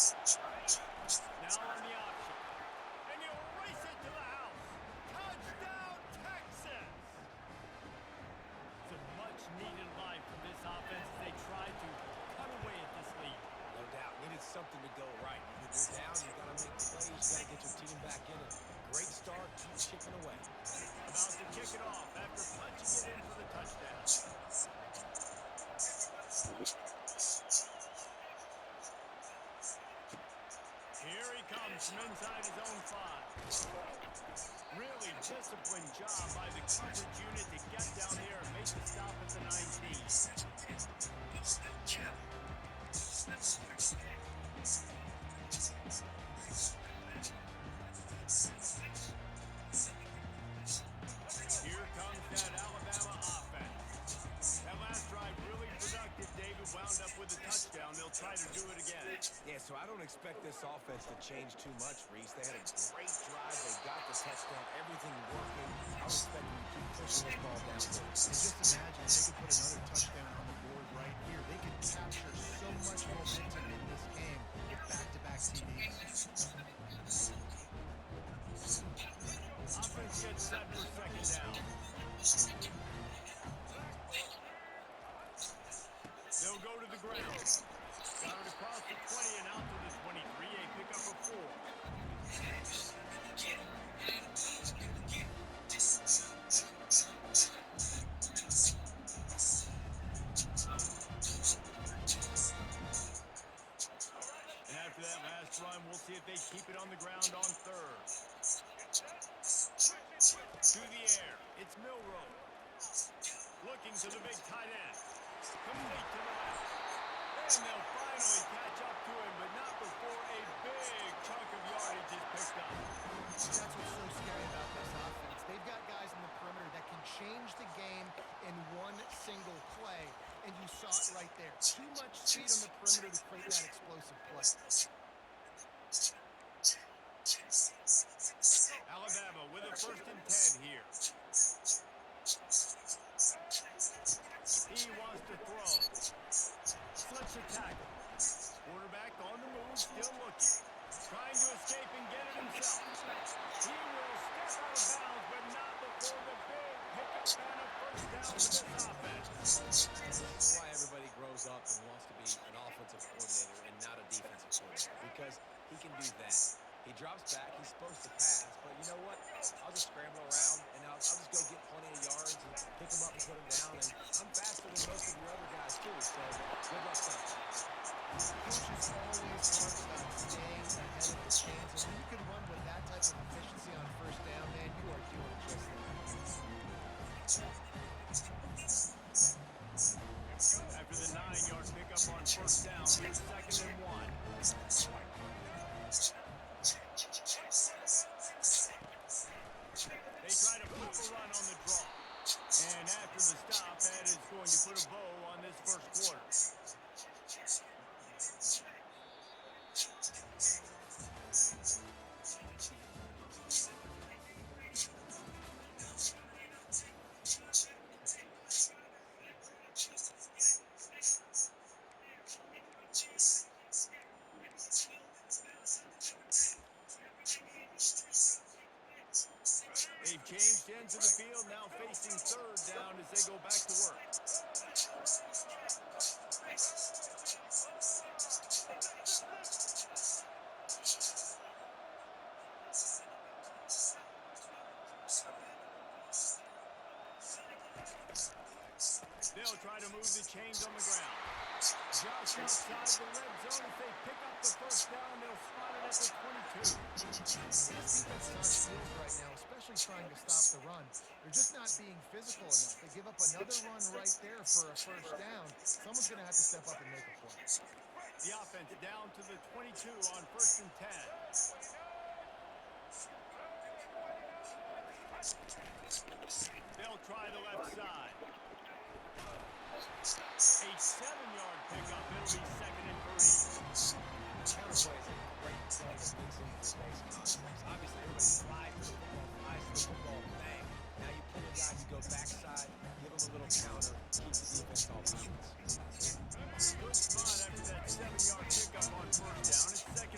Now on the option. And he'll race it to the house. Touchdown, Texas! Some much-needed life from this offense as they try to cut away at this lead. No doubt. Needed something to go right. You're down, you got to make plays, you got to get your team back in it. Great start, keep chipping away. About to kick it off after punching it in for the touchdown. Here he comes from inside his own 5. Really disciplined job by the coverage unit to get down there and make the stop at the 19. Here comes that Alabama offense. That last drive really productive. David wound up with a touchdown. They'll try to do it again. Yeah, so I don't expect this offense to change too much, Reese. They had a great drive. They got the touchdown. Everything working. I would expect them to keep pushing this ball down. And just imagine they could put another touchdown on the board right here. They could capture so much momentum in this game with back-to-back TDs. Offense gets set for second down. They'll go to the ground. Got it across the 20 and out to the 23. A pickup of 4. And after that last run, we'll see if they keep it on the ground on 3rd. To the air, it's Milroe. Looking to the big tight end. Complete to the left. And they'll finally catch up to him, but not before a big chunk of yardage is picked up. That's what's so scary about this offense. They've got guys in the perimeter that can change the game in one single play, and you saw it right there. Too much speed on the perimeter to create that explosive play. Alabama with a 1st and 10 here. He wants to throw. Slips a tackle. Quarterback on the move, still looking. Trying to escape and get it himself. He will step out of bounds, but not before the big pickup and a 1st down for this offense. This is why everybody grows up and wants to be an offensive coordinator and not a defensive coordinator, because he can do that. He drops back, he's supposed to pass, but you know what? I'll just scramble around, and I'll just go get plenty of yards and pick him up and put him down, and I'm faster than most of your other guys, too, so good luck sometimes. Coaches always talk about staying ahead of the chains, and when you can run with that type of efficiency on 1st down, man, you are doing just that. After the 9-yard pickup on 1st down, here's 2nd and 1. They try to flip a run on the draw. And after the stop, that is going to put a bow on this 1st quarter. They've changed ends of the field, now facing 3rd down as they go back to work. They'll try to move the chains on the ground. Just outside the red zone as they pick up the 1st down. They'll spot it at the 22. This defense is on field right now, especially trying to stop the run. They're just not being physical enough. They give up another run right there for a 1st down. Someone's going to have to step up and make a play. The offense down to the 22 on 1st and 10. They'll try the left side. A 7-yard pickup. It'll be 2nd and 3. Counterplay is a great play that leads into the base context. Obviously, everybody flies to the football, bang. Now you pull a guy, you go backside, give him a little counter, keep the defense off balance. Good spot after that 7-yard pickup on 1st down. It's 2nd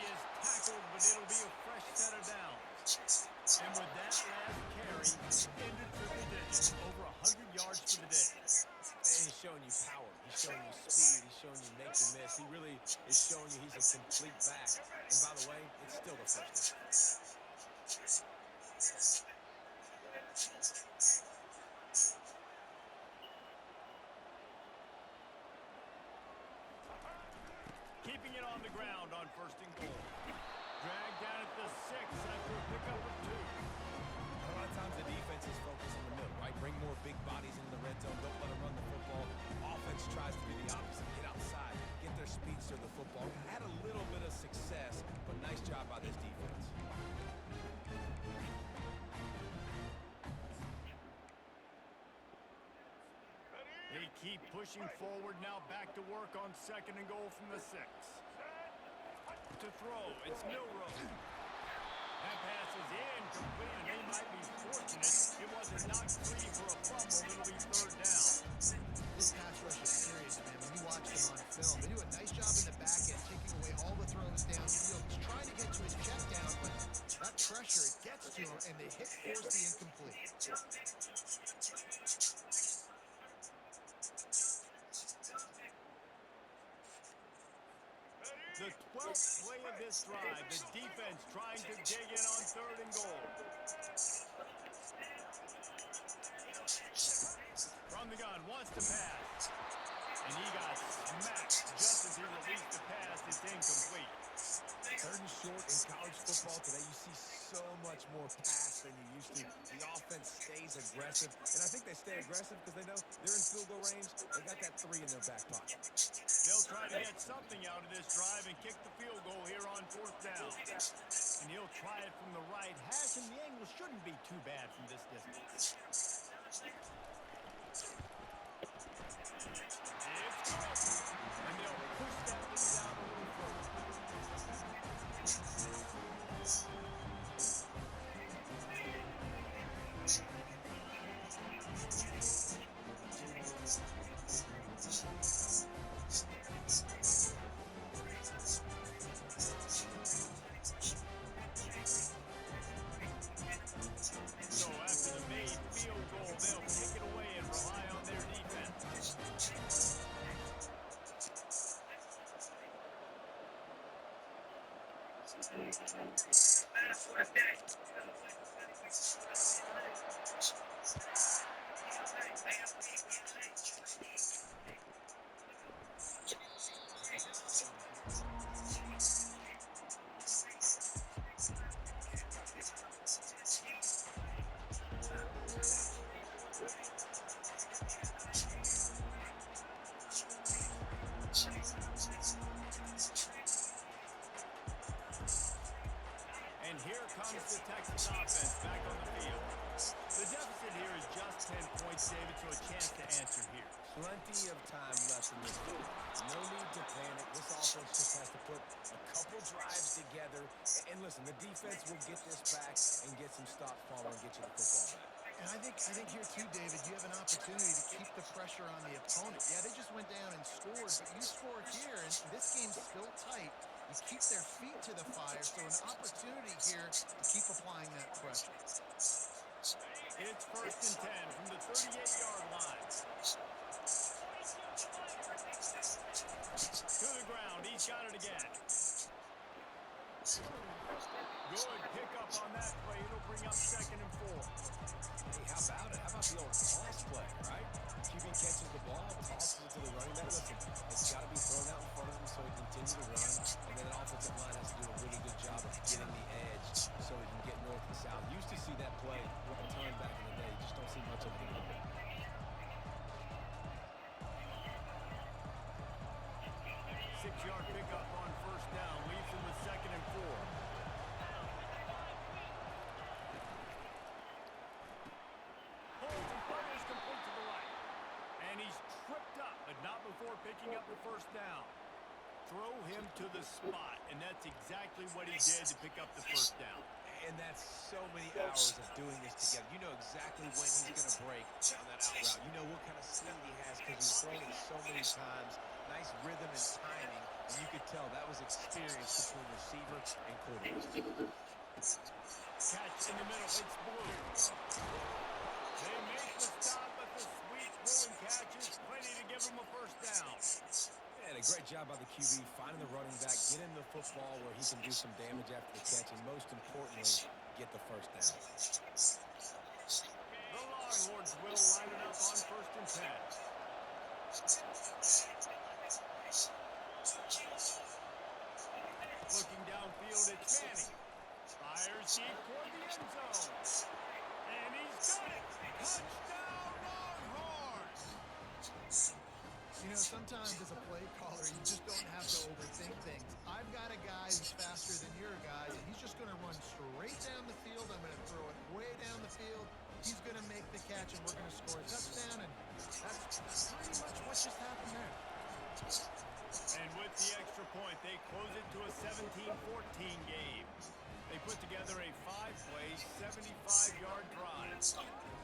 is tackled, but it'll be a fresh set of downs. And with that last carry, into triple digits, over 100 yards for the day. And he's showing you power. He's showing you speed. He's showing you make and miss. He really is showing you he's a complete back. And by the way, it's still the first down. Keeping it on the ground on 1st and goal. Dragged down at the 6 after a pickup of 2. A lot of times the defense is focused in the middle, right? Bring more big bodies into the red zone. Don't let them run the football. Offense tries to do the opposite. Get outside. Get their speedster the football. Had a little bit of success, but nice job by this defense. They keep pushing forward, now back to work on 2nd and goal from the 6. To throw, it's Milrow. That pass is incomplete, and they might be fortunate it wasn't knocked free for a fumble. It'll be 3rd down. This pass rush is serious, man. When you watch them on film, they do a nice job in the back end, taking away all the throws downfield. He's trying to get to his check down, but that pressure, it gets to him, and they force the incomplete. The 12th play of this drive, the defense trying to dig in on 3rd and goal. From the gun, wants to pass. And he got smacked just as he released the pass. It's incomplete. 3rd and short in college football today, you see so much more pass than you used to. The offense stays aggressive, and I think they stay aggressive because they know they're in field goal range. They got that 3 in their back pocket. They'll try to get something out of this drive and kick the field goal here on 4th down. And he'll try it from the right hash, and the angle shouldn't be too bad from this distance. It's good. And they'll push that lead out a little further. So after the made field goal, they'll kick it away and rely on their defense. And here comes the Texas offense back on the field. The deficit here is just 10 points, David, so a chance to answer here. Plenty of time left in this game. No need to panic. This offense just has to put a couple drives together. And listen, the defense will get this back and get some stops following and get you the football back. And I think here too, David, you have an opportunity to keep the pressure on the opponent. Yeah, they just went down and scored, but you scored here, and this game's still tight. You keep their feet to the fire, so an opportunity here to keep applying that pressure. It's 1st and 10 from the 38-yard line. To the ground, he's got it again. Good pickup on that play. It'll bring up 2nd and 4. Hey, how about it? How about the old toss play, right? QB catches the ball, tosses it to the running back. Listen, it's got to be thrown out in front of him so he continues to run. And then an offensive line has to do a really good job of getting the edge so he can get north and south. Used to see that play a ton back in the day. You just don't see much of it anymore. 6-yard pickup on 1st down. Leaves him with 2nd and 4. Holds and fires complete to the right. And he's tripped up, but not before picking up the 1st down. Throw him to the spot, and that's exactly what he did to pick up the 1st down. And that's so many hours of doing this together. You know exactly when he's going to break on that out route. You know what kind of speed he has because he's thrown it so many times. Nice nice rhythm and timing, and you could tell that was experience between receiver and quarterback. Catch in the middle. It's Blue. They make the stop, but the sweet throwing catch is plenty to give them a first down. And a great job by the QB finding the running back, get him the football where he can do some damage after the catch, and most importantly, get the first down. The Longhorns will line it up on 1st and 10. Looking downfield, it's Manning. Fires deep toward the end zone. And he's got it. Touchdown, Longhorns. You know, sometimes as a play caller, you just don't have to overthink things. I've got a guy who's faster than your guys, and he's just going to run straight down the field. I'm going to throw it way down the field. He's going to make the catch, and we're going to score a touchdown, and that's pretty much what just happened there. And with the extra point, they close it to a 17-14 game. They put together a 5-play, 75-yard drive.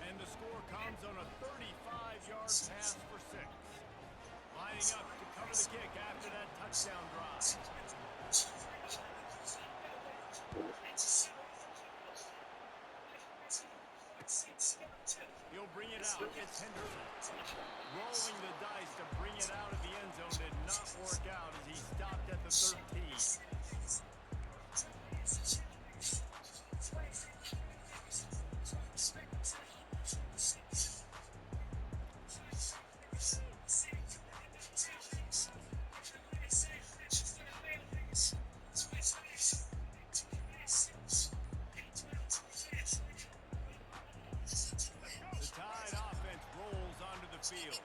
And the score comes on a 35-yard pass for 6. Lining up to cover the kick after that touchdown drive. He'll bring it out. It's Henderson. Rolling the dice to bring it out of the end zone did not work out as he stopped at the 13. Field.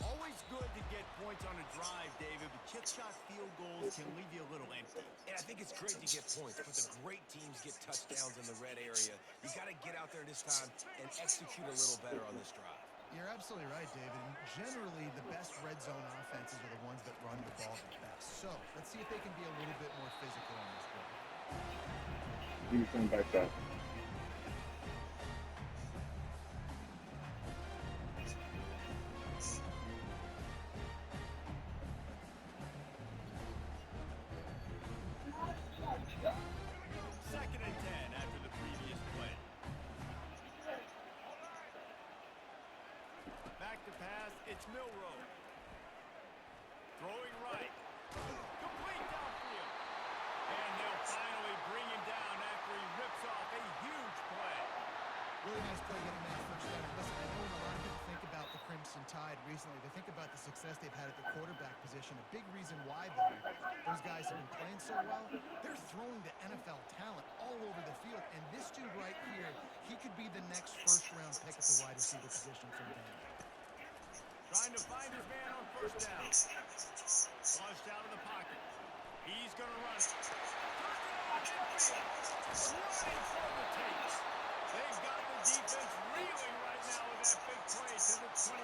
Always good to get points on a drive, David, but chip shot field goals can leave you a little empty. And I think it's great to get points, but the great teams get touchdowns in the red area. You got to get out there this time and execute a little better on this drive. You're absolutely right, David. And generally, the best red zone offenses are the ones that run the ball the best. So let's see if they can be a little bit more physical on this drive. You can back that. It's Milrow. Throwing right. Complete downfield. And they'll finally bring him down after he rips off a huge play. Really nice play getting that first down. Listen, I know when a lot of people think about the Crimson Tide recently, they think about the success they've had at the quarterback position. A big reason why, though, those guys have been playing so well, they're throwing to NFL talent all over the field. And this dude right here, he could be the next first-round pick at the wide receiver position someday. Trying to find his man on first down. Launched out of the pocket. He's going to run it. Running for the tape. They've got the defense reeling right now with that big play to the 29.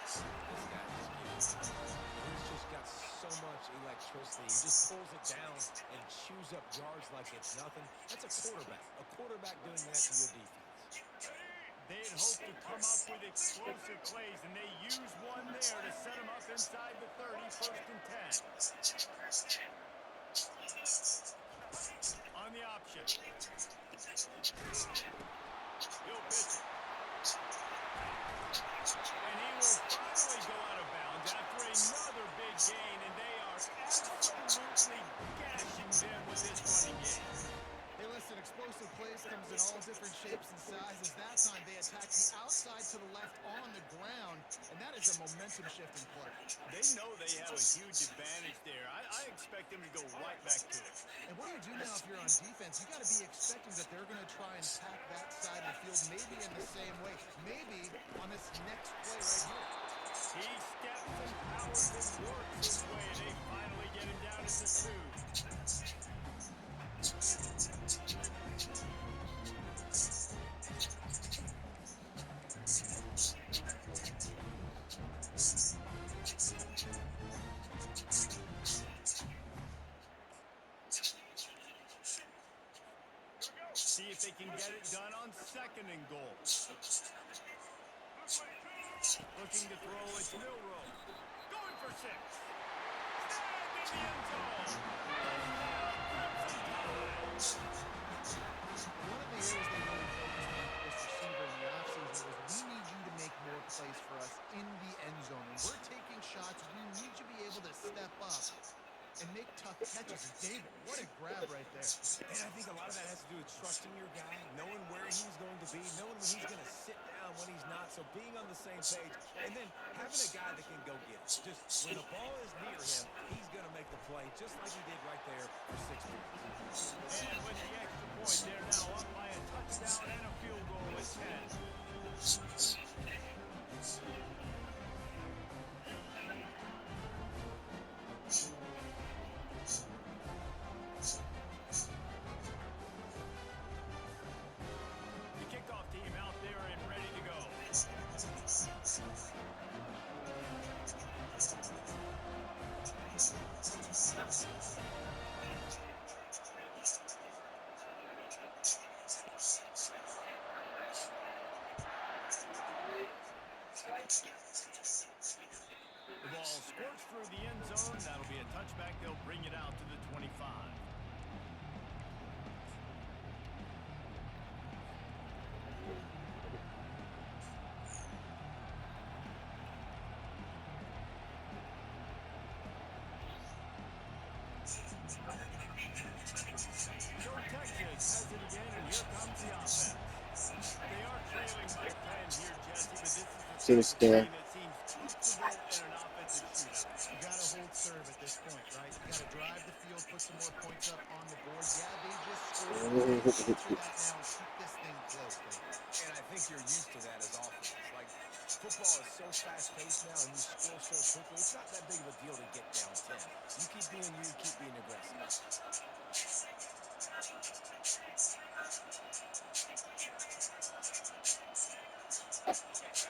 This guy he's just got so much electricity. He just pulls it down and chews up yards like it's nothing. That's a quarterback. A quarterback doing that to your defense. They'd hoped to come up with explosive plays, and they used one there to set them up inside the 30, 1st and 10. On the option. He'll pitch it. And he will finally go out of bounds after another big gain, and they are absolutely gashing them with this running game. Hey, listen, explosive plays comes in all different shapes and sizes. That time they attack the outside to the left on the ground, and that is a momentum-shifting play. They know they have a huge advantage there. I expect them to go right back to it. And what do you do now if you're on defense? You got to be expecting that they're going to try and pack that side of the field, maybe in the same way, maybe on this next play right here. He steps and powers and works his way, and they finally get him down at the 2. See if they can get it done on 2nd and goal. Looking to throw, it's Milrow. Going for 6. up and make tough catches. And David, what a grab right there. And I think a lot of that has to do with trusting your guy, knowing where he's going to be, knowing when he's going to sit down, when he's not. So being on the same page, and then having a guy that can go get it. Just when the ball is near him, he's going to make the play, just like he did right there for 6 points. And with the extra point, they're now up by a touchdown and a field goal at 10. The kickoff team out there and ready to go. The ball squirts through the end zone. That'll be a touchback. They'll bring it out to the 25. So Texas has it again, and here comes the offense. They are trailing by 10 here, Jesse, but this is See the the score. team that seems comfortable in an offensive shootout. You got to hold serve at this point, right? You got to drive the field, put some more points up on the board. Yeah, they just scored. Answer that now and keep this thing close, David. And I think you're used to that as offense. Like, football is so fast-paced now, and you score so quickly, it's not that big of a deal to get down 10. You keep being you, keep being aggressive.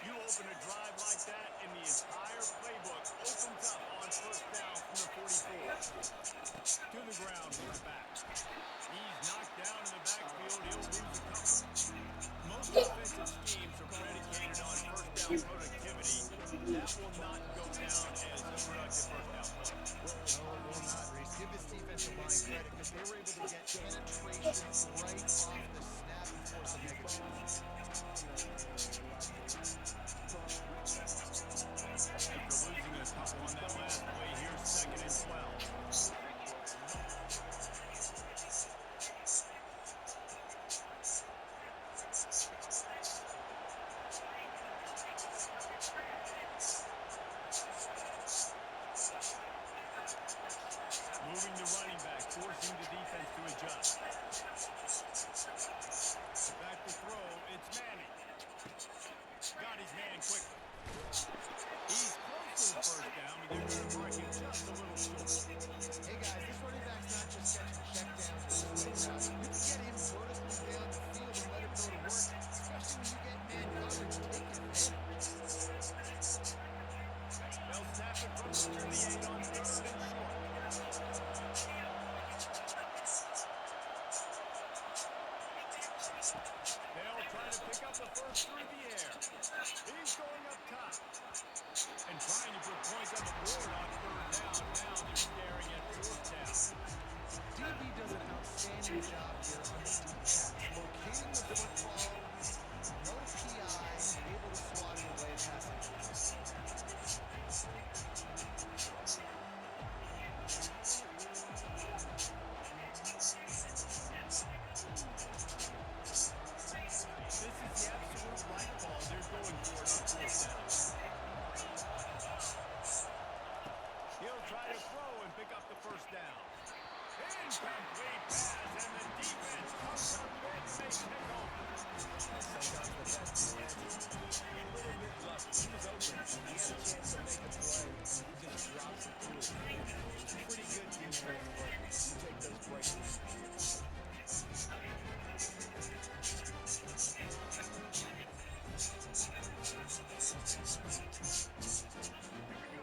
You open a drive like that, and the entire playbook opens up on first down from the 44. To the ground for the back. He's knocked down in the backfield. He'll lose a couple. Most offensive schemes are predicated on first down productivity. That will not go down as a productive first down play. No, it will not, Reese. Give this defensive line credit because they were able to get penetration right off the snap and force a negative. After losing a couple on that last play, here's 2nd and 12. Moving the running back, forcing the defense to adjust. Back to throw, it's Manning. Got his man quickly. He's close to the first down, but they're going to mark him just a little short. Hey, guys, this running back's not just catching checkdowns or swing routes. You can get him vertically down the field and let him go to work, especially when you get man coverage. Take advantage. They'll snap it from the 38 on 3rd and short. They'll try to pick up the first through the air. He's going up top. And trying to put points on the board on 3rd down. Now they're staring at 4th down. DB does an outstanding job here on the deep pass. Locating the football, no PI, able to swat it away passing. This is the absolute right ball. They're going for it on 4th down. He'll try to throw and pick up the first down. Incomplete pass, and the defense comes up big and they take over. Sometimes the best defense is a little bit lucky. He was open. He had a chance to make a play. He just drops it through his hands. Pretty good defense, but you take those breaks.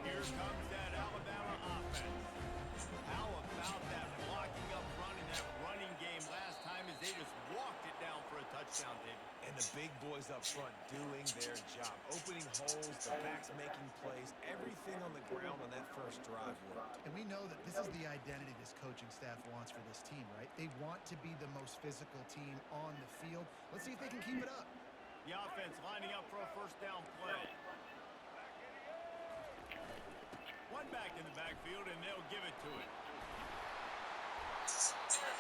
Here comes that Alabama offense. How about that blocking up front in that running game last time as they just walked it down for a touchdown, David? And the big boys up front doing their job. Opening holes, the backs making plays. Everything on the ground on that first drive worked. And we know that this is the identity this coaching staff wants for this team, right? They want to be the most physical team on the field. Let's see if they can keep it up. The offense lining up for a first down play. One back in the back. backfield, and they'll give it to him.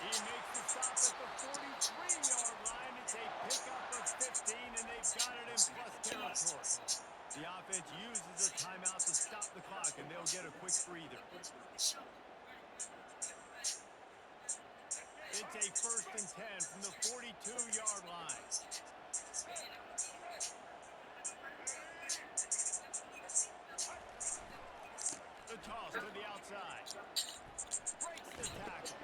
He makes the stop at the 43-yard line. It's a pickup of 15, and they've got it in plus territory. The offense uses a timeout to stop the clock, and they'll get a quick breather. It's a 1st and 10 from the 42-yard line. The toss to the outside. Breaks the tackle.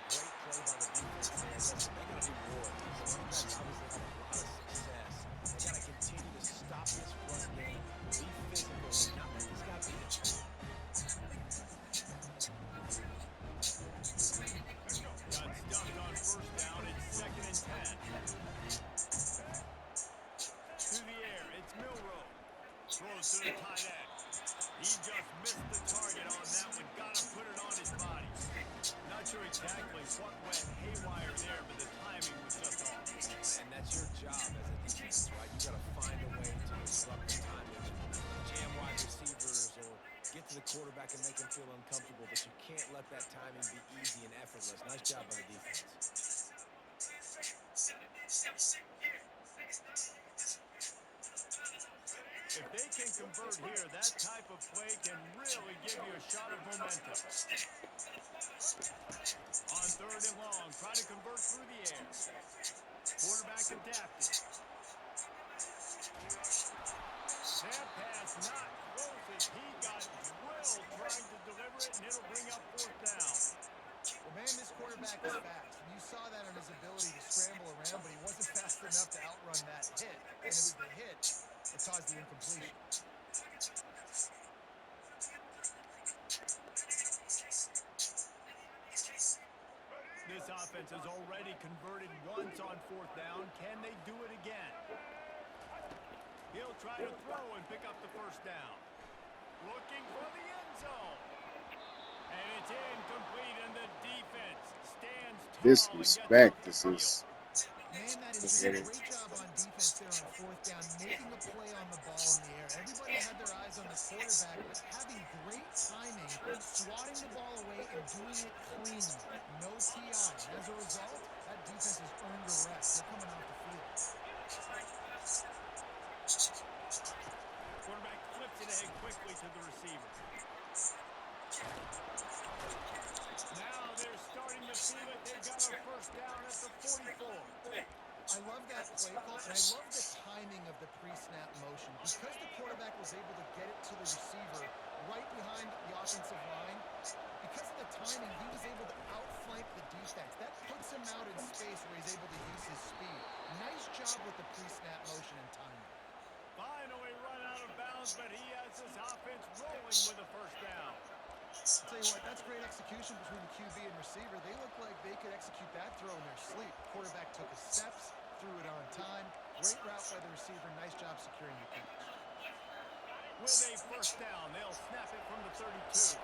Great play by the defense there. Listen, they got to be more. The running backs obviously have a lot of success. They got to continue to stop this run game, be physical, and not let this guy beat it. Got stuffed on 1st down. It's 2nd and 10. To the air. It's Milroe. Throws to the tight end. He just missed the target on that one. Got to put it on his body. Not sure exactly what went haywire there, but the timing was just off. And that's your job as a defense, right? You got to find a way to disrupt the timing, jam wide receivers, or get to the quarterback and make him feel uncomfortable. But you can't let that timing be easy and effortless. Nice job by the defense. If they can convert here, that type of play can really give you a shot of momentum. On 3rd and long, try to convert through the air. Quarterback adapted. That pass not close as he got drilled trying to deliver it, and it'll bring up 4th down. Well, man, this quarterback is fast. And you saw that on his ability to scramble around, but he wasn't fast enough to outrun that hit. And it was the hit that caused the incompletion. This offense has already converted once on 4th down. Can they do it again? He'll try to throw and pick up the 1st down. Looking for the end zone. And it's incomplete, and the defense stands tall. Disrespect. This is. Man, that is a great job on defense there on 4th down, making a play on the ball in the air. Everybody had their eyes on the quarterback, but having great timing, swatting the ball away and doing it cleanly. No TI. And as a result, that defense has earned a rest. They're coming off the field. Quarterback flips it ahead quickly to the receiver. Now they're starting to feel it. They've got a 1st down at the 44. I love that play call, and I love the timing of the pre-snap motion. Because the quarterback was able to get it to the receiver right behind the offensive line, because of the timing, he was able to outflank the defense. That puts him out in space where he's able to use his speed. Nice job with the pre-snap motion and timing. Finally run out of bounds, but he has his offense rolling with a 1st down. I'll tell you what, that's great execution between the QB and receiver. They look like they could execute that throw in their sleep. Quarterback took his steps, threw it on time. Great route by the receiver. Nice job securing the catch. With a 1st down, they'll snap it from the 32.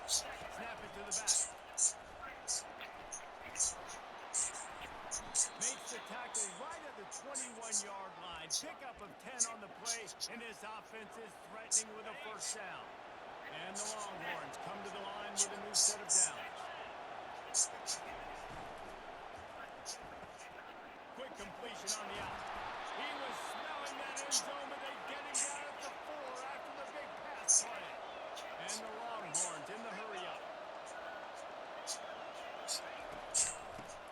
Snap it to the back. Makes the tackle right at the 21-yard line. Pickup of 10 on the play, and this offense is threatening with a 1st down. And the Longhorns come to the line with a new set of downs. Quick completion on the out. He was smelling that end zone, but they get him down at the 4 after the big pass play. And the Longhorns in the hurry up.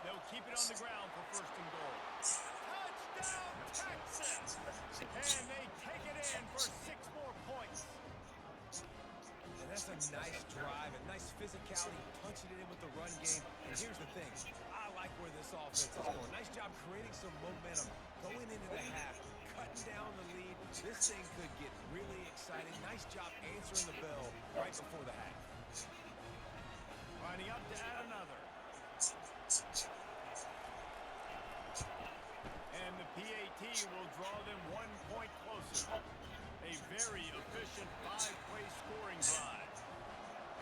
They'll keep it on the ground for 1st and goal. Touchdown, Texas! And they take it in for 6 more points. And that's a nice drive, a nice physicality, punching it in with the run game. And here's the thing, I like where this offense is going. Nice job creating some momentum, going into the half, cutting down the lead. This thing could get really exciting. Nice job answering the bell right before the half. Lining up to add another. And the PAT will draw them 1 point closer. A very efficient 5-play scoring drive.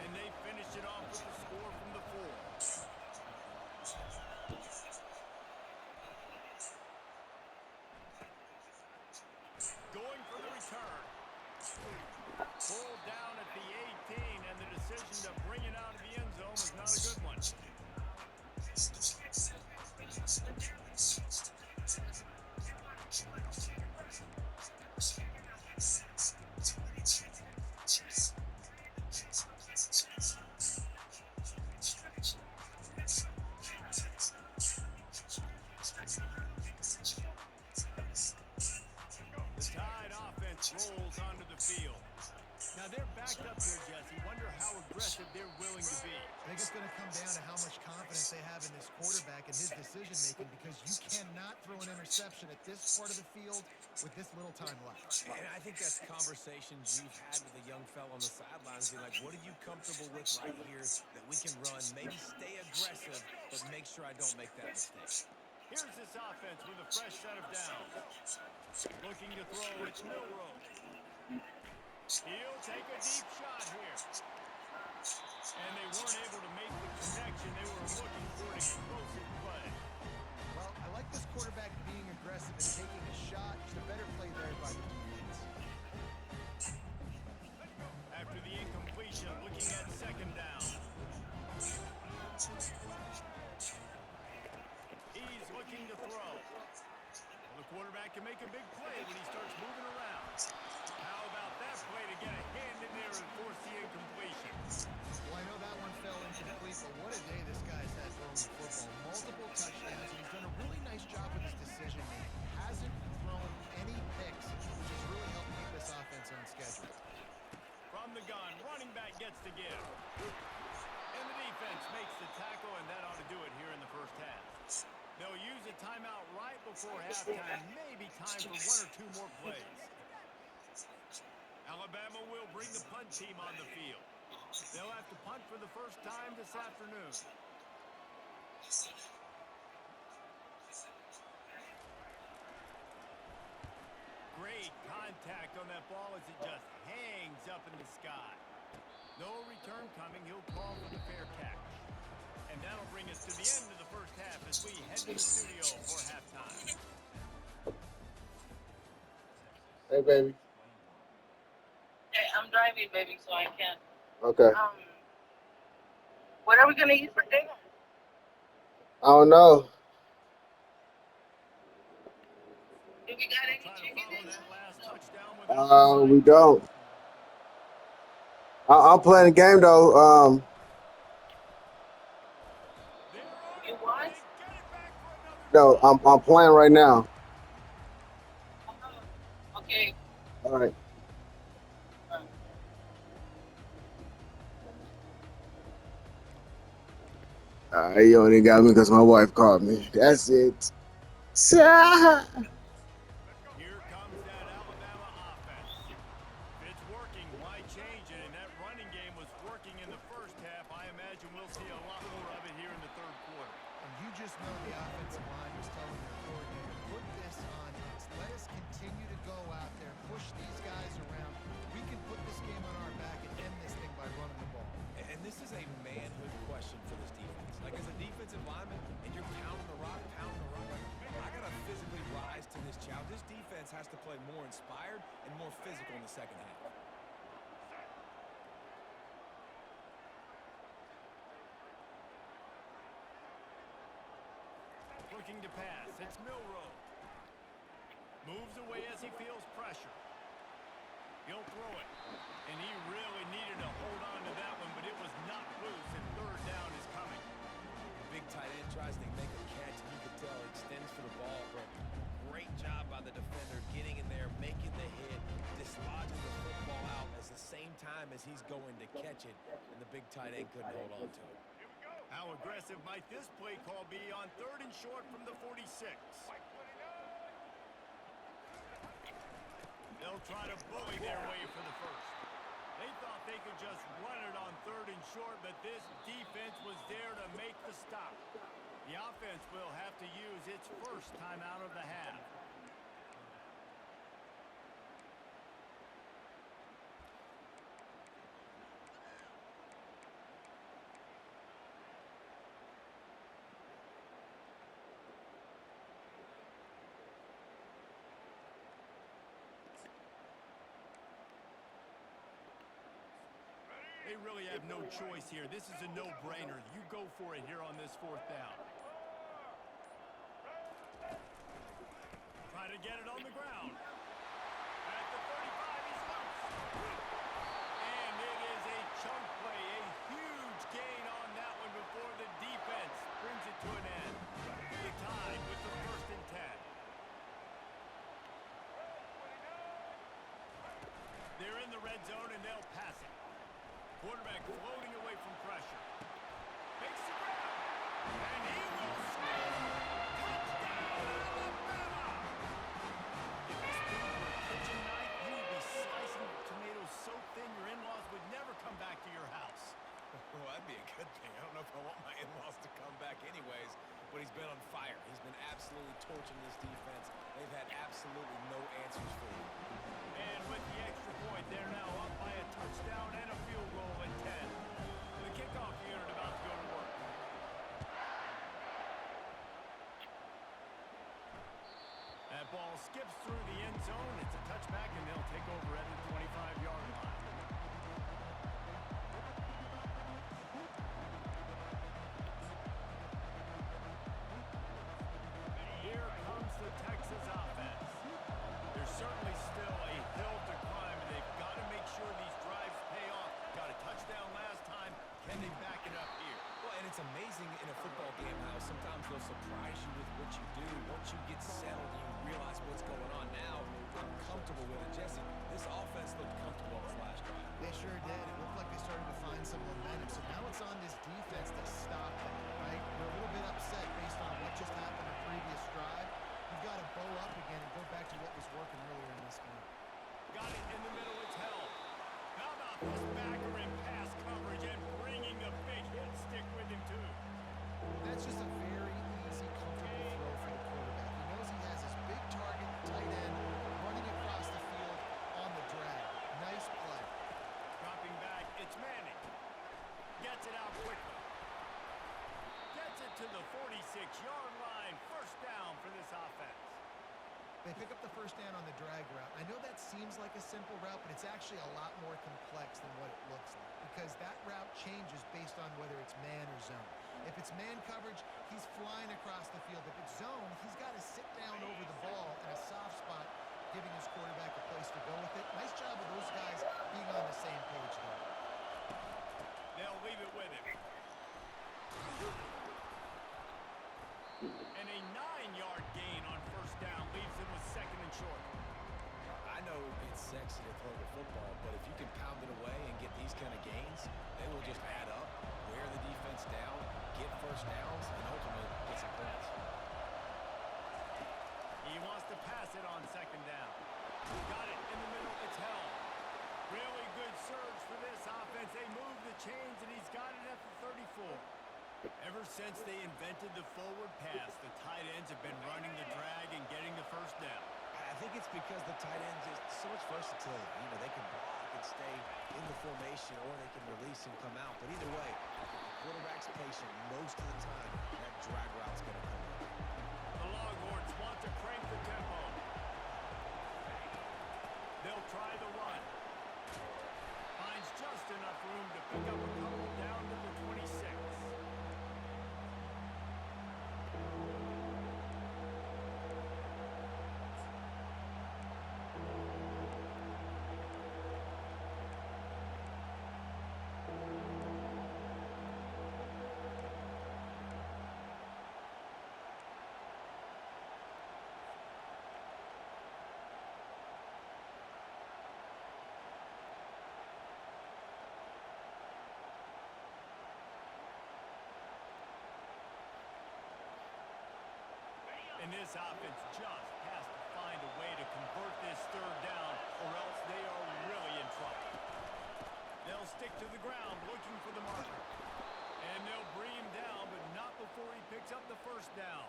And they finish it off with the score from the 4. Going for the return. Pulled down at the 18, and the decision to bring it out of the end zone was not a good one. The Tide offense rolls onto the field. Now they're backed up here, Jesse. Wonder how aggressive they're willing to be. I think it's going to come down to how much confidence they have in this quarterback and his decision-making, because you cannot throw an interception at this part of the field with this little time left. And I think that's conversations you've had with a young fella on the sidelines. Be like, what are you comfortable with right here that we can run? Maybe stay aggressive, but make sure I don't make that mistake. Here's this offense with a fresh set of downs. Looking to throw, it's Milrow. He'll take a deep shot here. And they weren't able to make the connection. They were looking for an explosive play. Well, I like this quarterback being aggressive and taking a shot. Just a better play there by the defense. After the incompletion, looking at second down. He's looking to throw. The quarterback can make a big play when he starts moving around. How about that play to get a hand in there and force the incompletion? Well, I know that one fell incomplete, but what a day this guy's had throwing the football. Multiple touchdowns, and he's done a really nice job with his decision-making. Hasn't thrown any picks, which has really helped keep this offense on schedule. From the gun, running back gets the give. And the defense makes the tackle, and that ought to do it here in the first half. They'll use a timeout right before halftime. Maybe time for one or two more plays. Alabama will bring the punt team on the field. They'll have to punt for the first time this afternoon. Great contact on that ball as it just hangs up in the sky. No return coming. He'll call for the fair catch. And that'll bring us to the end of the first half as we head to the studio for halftime. Hey, baby. Hey, I'm driving, baby, so I can't. Okay. What are we gonna eat for dinner? I don't know. Do we got any Try to chicken follow in that last touchdown with an We onside don't. I'm playing the game though. They're on You it. what? They get it back for another No, drive. I'm playing right now. Okay. All right. You only got me because my wife called me. That's it. Here comes that Alabama offense. If it's working, why change it? And that running game was working in the first half. I imagine we'll see a lot more of it here in the third quarter. And you just know the offensive line was telling their coordinator, put this on us. Let us continue to go out there, push these guys around. We can put this game on our back and end this thing by running the ball. And this is a manhood question for this defense. Like, as a defensive lineman, and you're pounding the rock, like, I got to physically rise to this challenge. This defense has to play more inspired and more physical in the second half. Looking to pass. It's Milrow. Moves away as he feels pressure. He'll throw it. And he really needed to hold on to that one, but it was not loose, and third down is coming. Big tight end tries to make a catch, and you can tell he extends for the ball, but great job by the defender getting in there, making the hit, dislodging the football out at the same time as he's going to catch it, and the big tight end couldn't hold on to it. How aggressive might this play call be on third and short from the 46? They'll try to bully their way for the first. They thought they could just run it on third and short, but this defense was there to make the stop. The offense will have to use its first time out of the half. they really have no choice here. This is a no-brainer. You go for it here on this fourth down. Try to get it on the ground. At the 35, he's loose. And it is a chunk play, a huge gain on that one before the defense brings it to an end. The tie with the 1st and 10. They're in the red zone, and they'll pass it. Quarterback floating away from pressure. Makes the grab. And he will score. Touchdown, Alabama! If this dude were a kitchen knife, you would be slicing tomatoes so thin your in-laws would never come back to your house. Well, that'd be a good thing. I don't know if I want my in-laws to come back anyways, but he's been on fire. He's been absolutely torching this defense. They've had absolutely no answers for him. And with the extra point, they're now up by a touchdown and a field goal at 10. The kickoff unit about to go to work. That ball skips through the end zone. It's a touchback, and they'll take over at the 25-yard line. Here comes the Texas offense. There's certainly still a hill to climb, and they've got to make sure these drives pay off. Got a touchdown last time. Can they back it up here? Well, and it's amazing in a football game how sometimes they'll surprise you with what you do. Once you get settled, you realize what's going on. Now, I'm comfortable with it. Jesse, this offense looked comfortable on this last drive. They sure did. It looked like they started to find some momentum. So now it's on this defense to stop that, right? They're a little bit upset based on what just happened the previous drive. You've got to bow up again and go back to what was working earlier in this game. Got it in the middle. It's held. How about this backer in pass coverage and bringing the big hit stick with him, too? That's just a very easy, comfortable throw for the quarterback. He knows he has his big target, tight end, running across the field on the drag. Nice play. Dropping back, it's Manning. Gets it out quickly. Gets it to the 46-yard line. First down for this offense. They pick up the first down on the drag route. I know that seems like a simple route, but it's actually a lot more complex than what it looks like because that route changes based on whether it's man or zone. If it's man coverage, he's flying across the field. If it's zone, he's got to sit down over the ball in a soft spot, giving his quarterback a place to go with it. Nice job of those guys being on the same page there. They'll leave it with him. And a 9-yard gain on first down leaves him with 2nd and short. I know it's sexy to throw the football, but if you can pound it away and get these kind of gains, they will just add up, wear the defense down, get first downs, and ultimately get some points. He wants to pass it on 2nd down. Got it in the middle. It's held. Really good surge for this offense. They move the chains, and he's got it at the 34. Ever since they invented the forward pass, the tight ends have been running the drag and getting the first down. I think it's because the tight ends is so much versatility. You know, they can block and stay in the formation, or they can release and come out. But either way, if the quarterback's patient most of the time, that drag route's going to come in. The Longhorns want to crank the tempo. They'll try the run. Finds just enough room to pick up a couple down to the 26. And this offense just has to find a way to convert this 3rd down, or else they are really in trouble. They'll stick to the ground looking for the marker. And they'll bring him down, but not before he picks up the first down.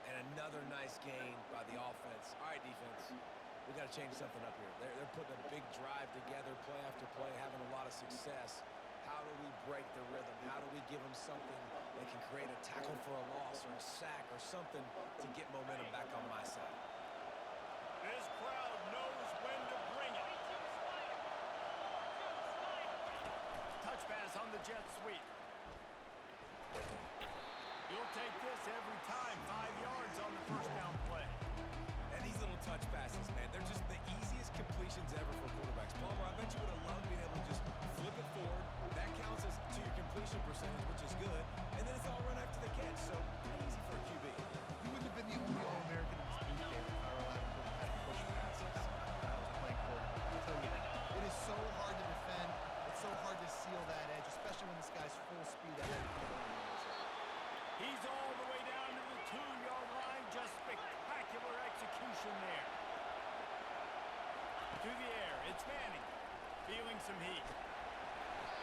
And another nice gain by the offense. All right, defense, we got to change something up here. They're putting a big drive together, play after play, having a lot of success. How do we break the rhythm? How do we give them something that can create a tackle for a loss or a sack or something to get momentum back on my side? This crowd knows when to bring it. jet sweep. He'll take this every time. 5 yards on the first down play. And these little touch passes, man, they're just the easiest completions ever for quarterbacks. Palmer, I bet you would have loved being able to just flip it forward. That counts as to your completion percentage, which is good. And then it's all run after the catch, so pretty easy for a QB. You wouldn't have been the only All-American in this boot camp if Carolina would have had push passes when I was playing quarterback. I'll tell you that. It is so hard to defend. It's so hard to seal that edge, especially when this guy's full speed ahead of you. He's all the way down to the 2-yard line. Just spectacular execution there. To the air, it's Manning, feeling some heat.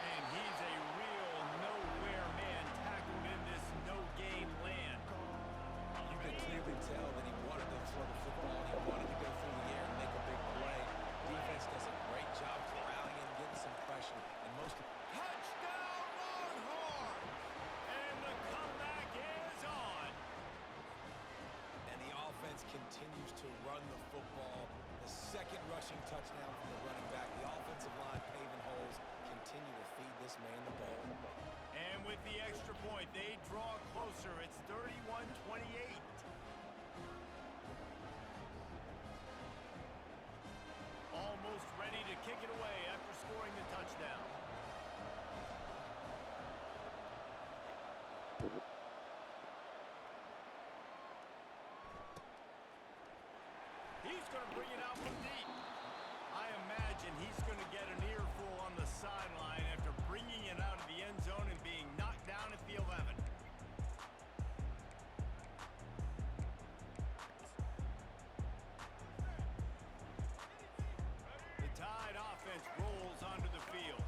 And he's a real nowhere man tackled in this no-game land. You could clearly tell that he wanted to throw the football, and he wanted to go through the air and make a big play. Defense does a great job corralling and getting some pressure. And most Touchdown Longhorns! And the comeback is on. and the offense continues to run the football. The second rushing touchdown from the running back. The offensive line paving holes, continue to feed this man the ball. And with the extra point, they draw closer. It's 31-28. Almost ready to kick it away after scoring the touchdown. He's going to bring it out from deep. I imagine he's going to get an earful on the sideline after bringing it out of the end zone and being knocked down at the 11. The Tide offense rolls onto the field.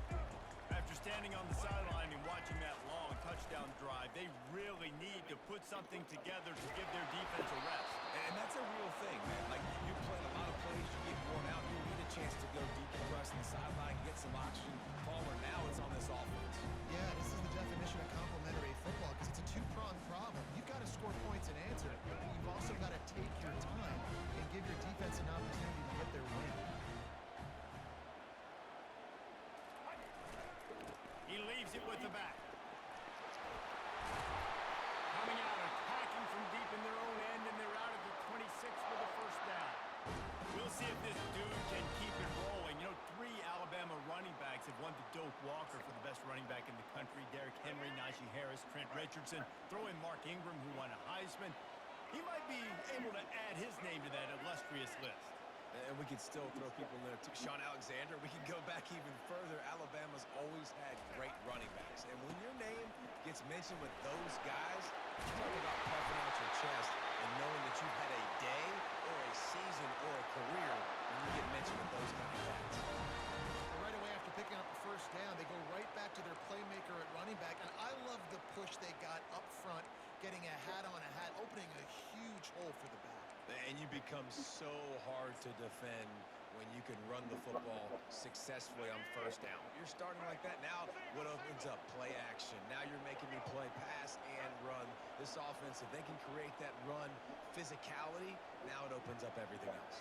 After standing on the sideline and watching that long touchdown drive, they really need to put something together to give their defense a rest. And that's a real thing, man. Like, you play a lot of plays, you get worn out, you need a chance to go decompress on the sideline, get some oxygen. Palmer, now it's on this offense. Yeah, this is the definition of complementary football because it's a two-pronged problem. You've got to score points and answer it, but you've also got to take your time and give your defense an opportunity to get their win. He leaves it with the back. Coming out, attacking from deep in their own end, and they're out at the 26 for the first down. We'll see if this dude can keep it rolling. You know, 3 Alabama running backs have won the Doak Walker for the best running back in the country. Derrick Henry, Najee Harris, Trent Richardson. Throw in Mark Ingram, who won a Heisman. He might be able to add his name to that illustrious list. And we could still throw people in there too. Sean Alexander, we can go back even further. Alabama's always had great running backs. And when your name gets mentioned with those guys, you talk about puffing out your chest and knowing that you've had a day or a season or a career when you get mentioned with those kind of guys. And right away after picking up the first down, they go right back to their playmaker at running back. And I love the push they got up front, getting a hat on a hat, opening a huge hole for the back. And you become so hard to defend when you can run the football successfully on first down. You're starting like that. Now what opens up? Play action. Now you're making me play pass and run. This offense, if they can create that run physicality, now it opens up everything else.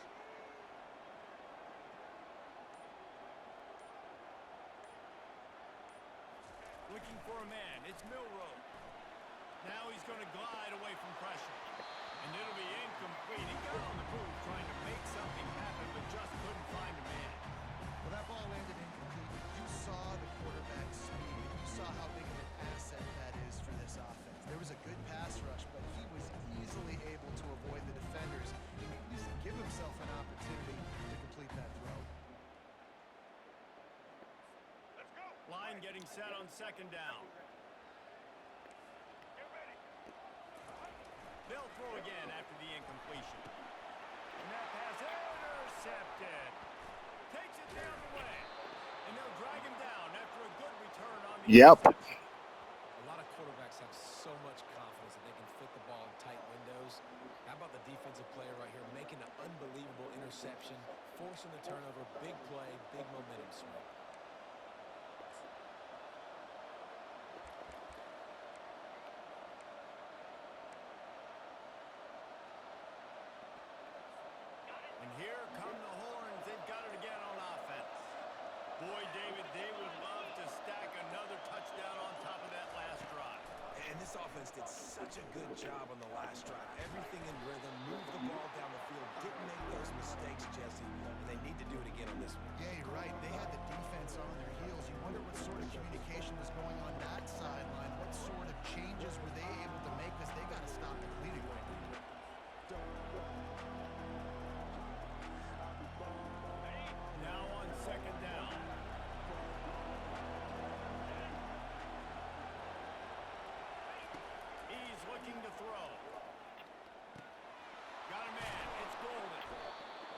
Looking for a man. It's Milroe. Now he's going to glide away from pressure. And it'll be incomplete. He got on the move trying to make something happen, but just couldn't find a man. Well, that ball landed incomplete. You saw the quarterback's speed. You saw how big of an asset that is for this offense. There was a good pass rush, but he was easily able to avoid the defenders and at least give himself an opportunity to complete that throw. Line getting set on second down. They'll throw again after the incompletion. And that pass intercepted. Takes it the other way. And they'll drag him down after a good return on the interception. A lot of quarterbacks have so much confidence that they can fit the ball in tight windows. How about the defensive player right here making an unbelievable interception, forcing the turnover, big play, big momentum swing. And here come the horns. They've got it again on offense. Boy, David, they would love to stack another touchdown And this offense did such a good job on the last drive. Everything in rhythm, moved the ball down the field, didn't make those mistakes, Jesse, and they need to do it again on this one. Yeah, you're right. They had the defense on their heels. You wonder what sort of communication was going on that sideline. What sort of changes were they able to make, because they got to stop the bleeding right now. Now on second down. He's looking to throw. Got a man. It's Golden.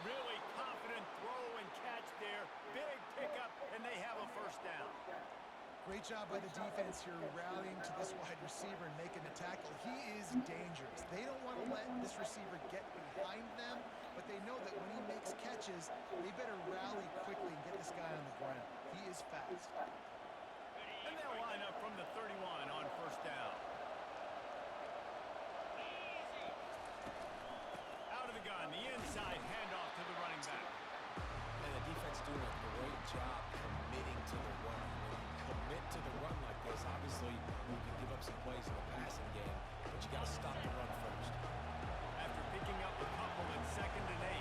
Really confident throw and catch there. Big pickup, and they have a first down. Great job by the defense here, rallying to this wide receiver and making the tackle. He is dangerous. They don't want to let this receiver get behind them, but they know that when he makes catches, they better rally quickly and get this guy on the ground. He is fast. And they'll line up from the 31 on first down. Out of the gun, the inside handoff to the running back. And the defense doing a great job committing to the run. When you commit to the run like this, obviously you can give up some plays in the passing game, but you got to stop the run first. After picking up a couple in 2nd and 8.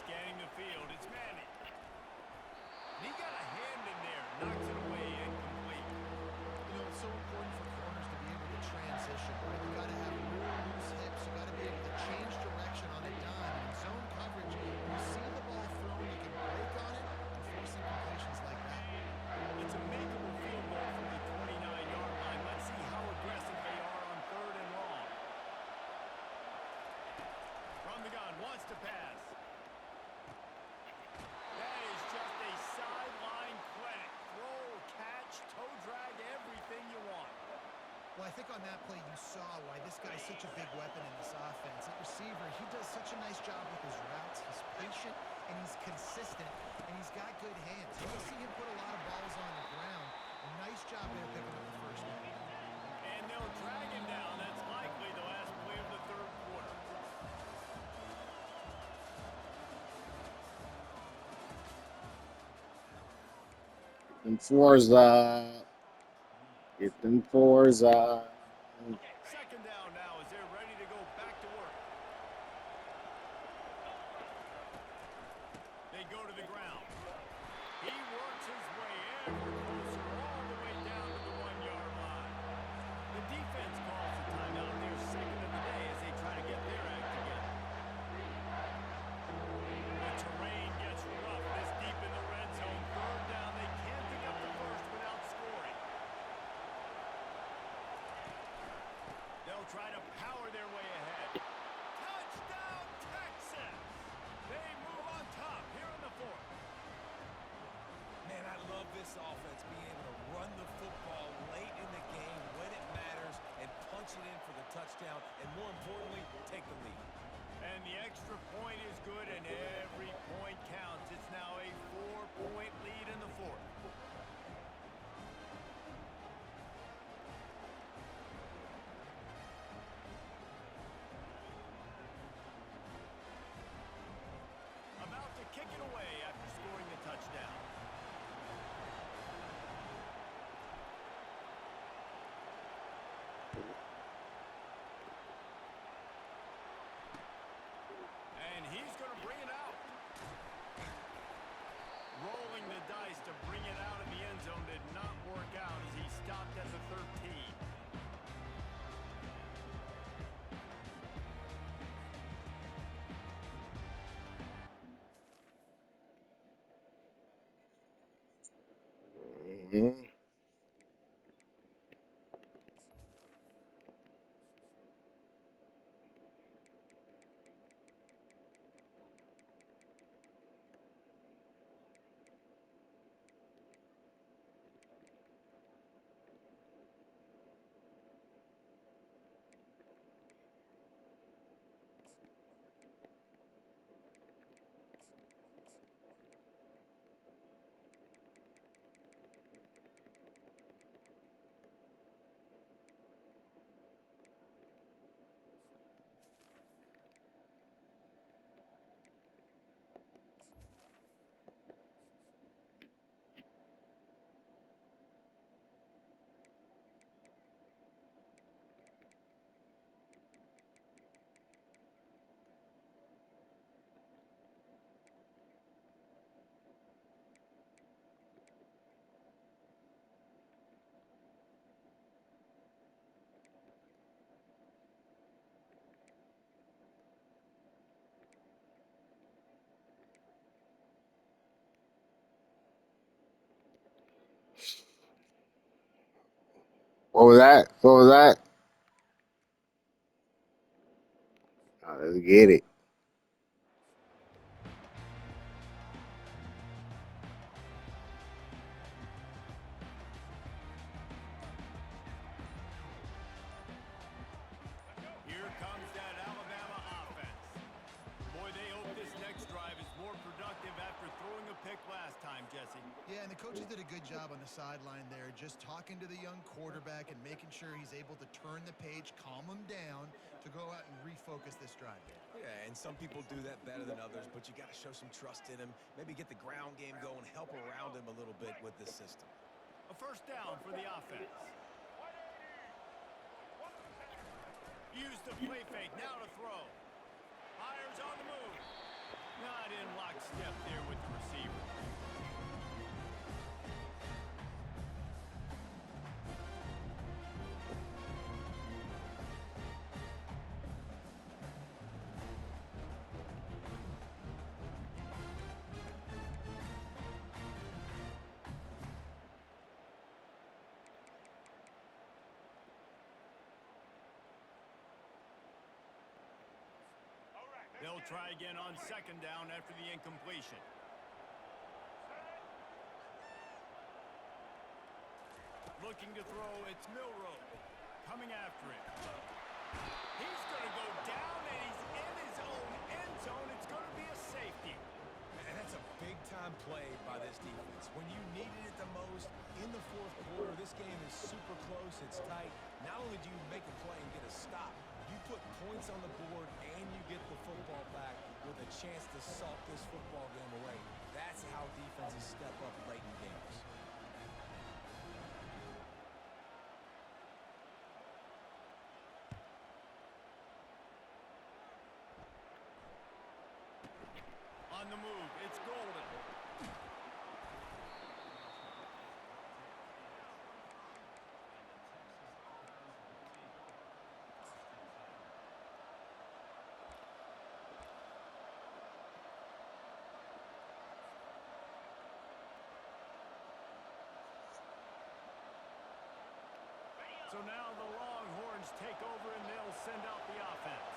Scanning the field, it's Manning. He got a hand in there, knocks it away, incomplete. You know, it's so important for corners to be able to transition, right? You got to have real loose hips. You got to be able to change direction on a dime. In zone coverage, when you see the ball thrown, you can break on it and force incompletions like that. It's a makeable field goal from the 29-yard line. Let's see how aggressive they are on 3rd and long. From the gun, wants to pass. That is just a sideline clinic. Throw, catch, toe drag, everything you want. Well, I think on that play you saw why this guy's such a big weapon in this offense. That receiver, he does such a nice job with his routes. He's patient, and he's consistent, and he's got good hands. You will see him put a lot of balls on the ground. A nice job there picking up the first one. And they'll drag him down. That's likely the last play of the 3rd quarter. Them fours up. Get them fours up. 2nd down now as they're ready to go back to work. They go to the ground. He works his way ever closer, all the way down to the 1-yard line. The defense calls the timeout, their 2nd of the day, as they try to get their act together. The terrain gets rough this deep in the red zone. 3rd down, they can't pick up the first without scoring. They'll try to power their way ahead. Touchdown, Texas! They move on top here in the 4th. Man, I love this offense being able to run the football late in the game when it matters and punch it in for the touchdown, and more importantly, take the lead. And the extra point is good, and every point counts. It's now a 4-point lead in the 4th. About to kick it away after scoring the touchdown. And he's going to bring it out. Rolling the dice to bring it out of the end zone did not work out as he stopped at the 13. Mhm. What was that? What was that? Let's get it. Here comes that Alabama offense. Boy, they hope this next drive is more productive after throwing a pick last time, Jesse. Yeah, and the coaches did a good job on the sideline there, just talking to the young quarterback and making sure he's able to turn the page, calm him down to go out and refocus this drive. Yeah, and some people do that better than others, but you got to show some trust in him. Maybe get the ground game going, help around him a little bit with this system. A first down for the offense. Use the play fake, now to throw. Hires on the move. Not in lockstep there with the receiver. They'll try again on second down after the incompletion. Looking to throw, it's Milroe. Coming after it. He's going to go down, and he's in his own end zone. It's going to be a safety. And that's a big-time play by this defense. When you needed it the most in the fourth quarter, this game is super close. It's tight. Not only do you make a play and get a stop, you put points on the board and you get the football back with a chance to salt this football game away. That's how defenses step up late in games. On the move, it's Golden. So now the Longhorns take over and they'll send out the offense.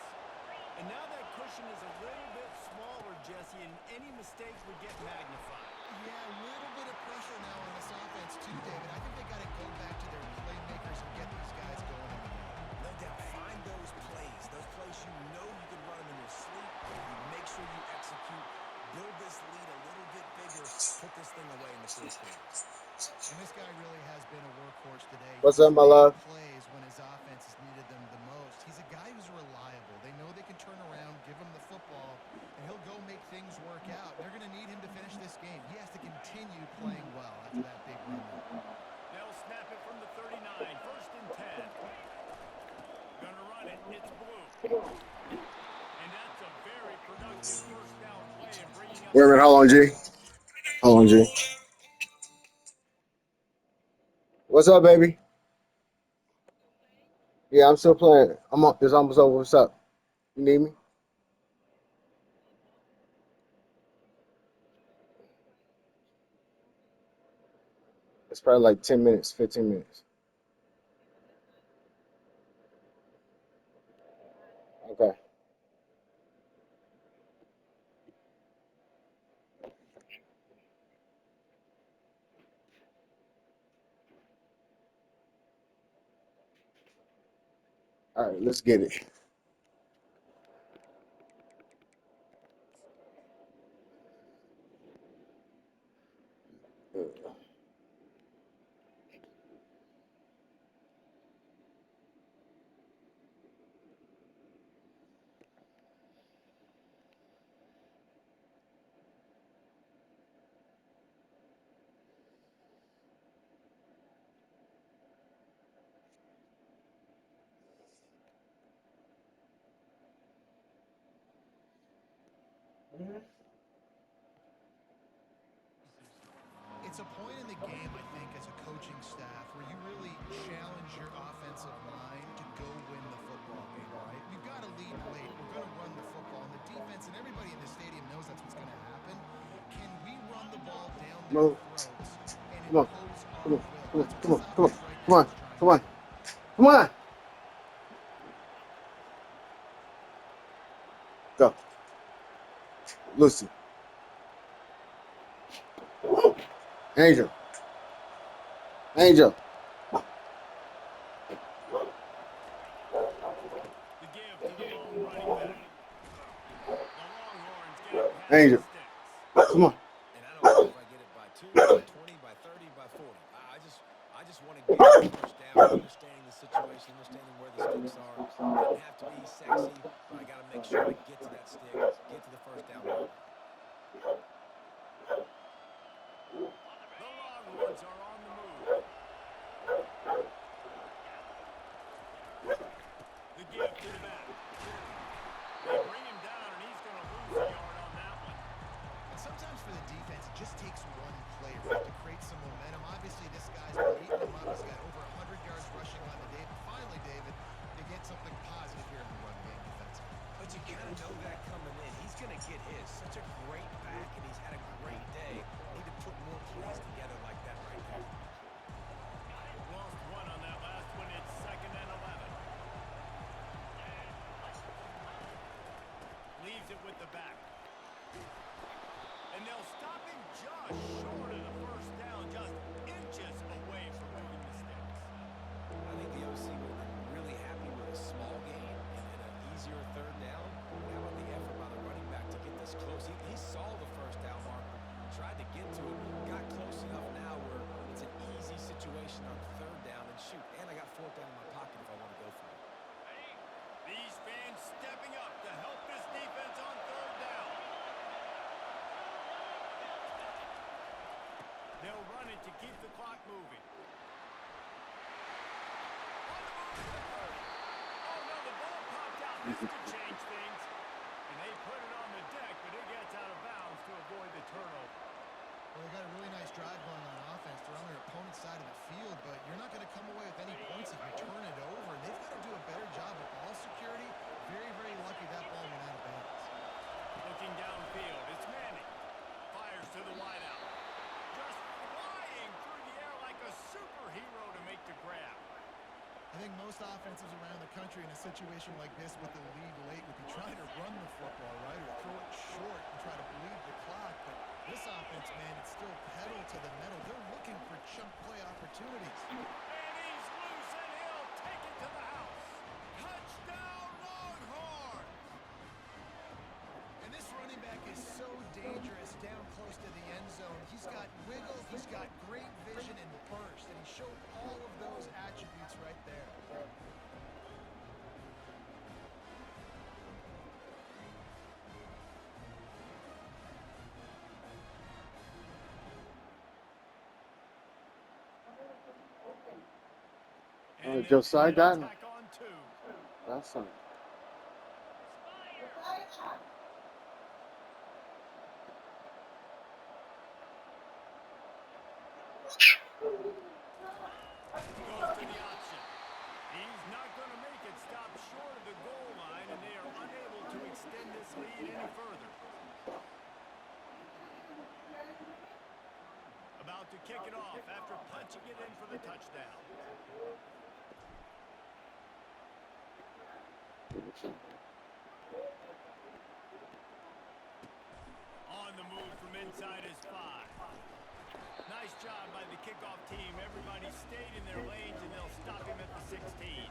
And now that cushion is a little bit smaller, Jesse, and any mistake would get magnified. Yeah, a little bit of pressure now on this offense too, David. I think they got to go back to their playmakers and get these guys going. No doubt, find those plays you know you can run them in your sleep. You make sure you execute, build this lead a little bit bigger, put this thing away in the fourth quarter. And this guy really has been a workhorse today. What's up, my love? Plays when his offense has needed them the most. He's a guy who's reliable. They know they can turn around, give him the football, and he'll go make things work out. They're going to need him to finish this game. He has to continue playing well after that big run. They'll snap it from the 39, first and 10. Gonna run it, it's Blue. And that's a very productive first down play and bringing up... Wait a minute, hold on, G. Hold on, G. What's up, baby? Yeah, I'm still playing. It's almost over. What's up? You need me? It's probably like 10 minutes, 15 minutes. Okay. All right, let's get it. It's a point in the game, I think, as a coaching staff where you really challenge your offensive line to go win the football game, right? We've got to lead late. We're going to run the football. And the defense and everybody in the stadium knows that's what's going to happen. Can we run the ball down their throats and impose our will? Come on. Come on. Go. Lucy. Angel. Angel. The give to the lone running back. The Longhorns get it past the Angel. sticks. Come on. And I don't care if I get it by 2, by 20, by 30, by 40. I just want to get the first down, understanding the situation, understanding where the sticks are. Doesn't have to be sexy, but I got to make sure I get to that stick, get to the first down marker. The Longhorns are on the move. The give to the back. They bring him down, and he's going to lose a yard on that one. And sometimes for the defense, it just takes one play, right, to create some momentum. Obviously, this guy's been eating them up. He's got over 100 yards rushing on the day. But finally, David, they get something positive here in the run game defensively. But you kind of know that coming in. He's going to get his. Such a great back, and he's had a great day. Need to put more plays together like that right there. Lost one on that last one. It's 2nd and 11. Leaves it with the back. And they'll stop him just short of the first down, just inches away from moving the sticks. I think the OC would have been really happy with a small gain and an easier third down. But how about the effort by the running back to get this close? He saw the first down marker, tried to get to it, got close enough now where it's an easy situation on third down and shoot. And I got 4th down in my pocket if I want to go for it. These fans stepping up to help this defense on third down. They'll run it to keep the clock moving. On the move to the 30. Oh, no, the ball popped out. This could change things. And they put it on the deck, but it gets out of bounds to avoid the turnover. Well, they got a really nice drive going on offense. They're on their opponent's side of the field, but you're not going to come away with any points if you turn it over. And they've got to do a better job of ball security. Very, very lucky that ball went out of bounds. Looking downfield, it's Manning. Fires to the wideout. Just flying through the air like a superhero to make the grab. I think most offenses around the country in a situation like this with the lead late would be trying to run the football, right, or throw it short and try to bleed the clock. But this offense, man, it's still pedal to the metal. They're looking for chunk play opportunities. And he's loose, and he'll take it to the house. Touchdown, Longhorns! And this running back is so dangerous down close to the end zone. He's got wiggle, he's got great vision and burst, and he showed all of those attributes right there. And Josiah got him. attack on 2. That's something. Goes to the option. He's not going to make it. Stop short of the goal line, and they are unable to extend this lead any further. About to kick it off after punching it in for the touchdown. On the move from inside his 5. Nice job by the kickoff team. Everybody stayed in their lanes, and they'll stop him at the 16.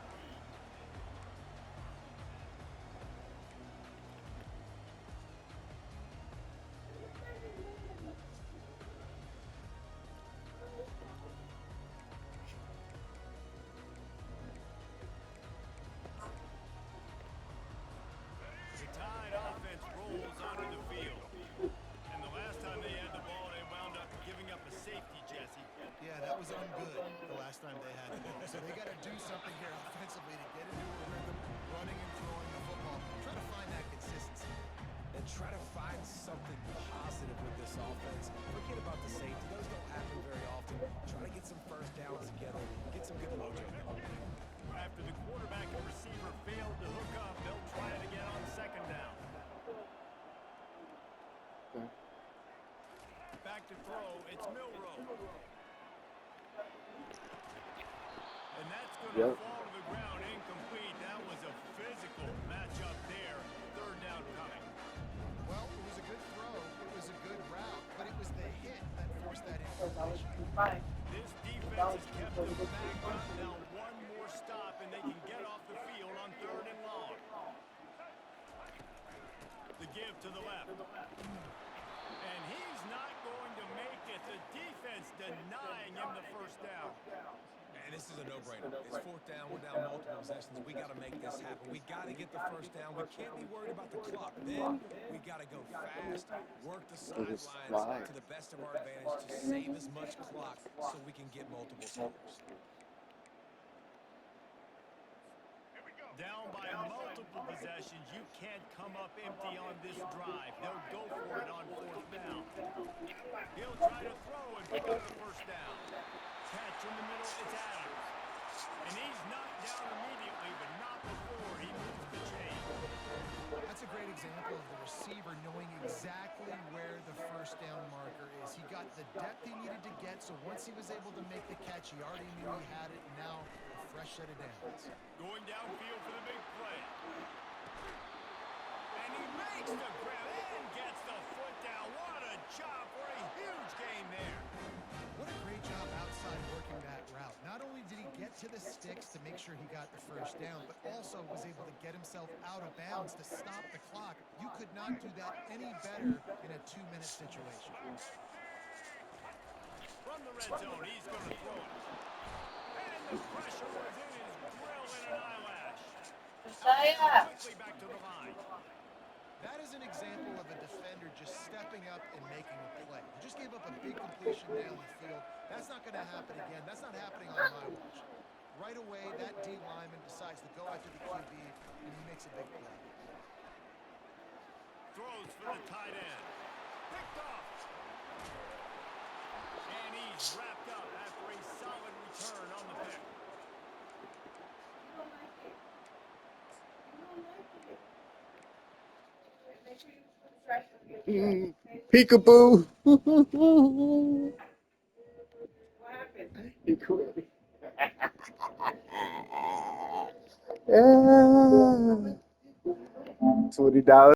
The Tide offense rolls onto the field. And the last time they had the ball, they wound up giving up a safety, Jesse. Yeah, that was ungood the last time they had the ball. So they got to do something here offensively to get into a rhythm, running and throwing the football. Try to find that consistency. And try to find something positive with this offense. Forget about the safety. Those don't happen very often. Try to get some first downs together. Get some good mojo going. After the quarterback and receiver failed to hook up, they'll try it again on 2nd down. Okay. Back to throw, it's Milrow. And And that's going to Yep. fall to the ground incomplete. That was a physical matchup there. Third down coming. Well, it was a good throw. It was a good route, but it was the hit that forced that incompletion. This defense has kept them backed up. Now one more stop, and they can get off the field on third and long. The give to the left. And he's not going to make it. The defense denying him the first down. And this is a no-brainer. It's fourth down. We're down multiple possessions. We got to make this happen. We got to get the first down. We can't be worried about the clock. Then we got to go fast, work the sidelines to the best of our advantage to save as much clock so we can get multiple scores. Down by multiple possessions. You can't come up empty on this drive. They'll go for it on fourth down. He'll try to throw and pick up the first down. Catch in the middle, it's Adams. And he's knocked down immediately, but not before he moves the chain. That's a great example of the receiver knowing exactly where the first down marker is. He got the depth he needed to get, so once he was able to make the catch, he already knew he had it, and now a fresh set of downs. Going downfield for the big play. And he makes the grab and gets the foot down. What a job for a huge gain there. What a great job outside working that route. Not only did he get to the sticks to make sure he got the first down, but also was able to get himself out of bounds to stop the clock. You could not do that any better in a 2-minute situation. From the red zone, he's going to throw it. And the pressure was in his grill and an eyelash. Quickly back to the line. That is an example of a defender just stepping up and making a play. He just gave up a big completion down the field. That's not going to happen again. That's not happening on my watch. Right away, that D lineman decides to go after the QB, and he makes a big play. Throws for the tight end. Picked off. And he's wrapped up after a solid return on the pick. Peekaboo. He quit. Yeah. $20.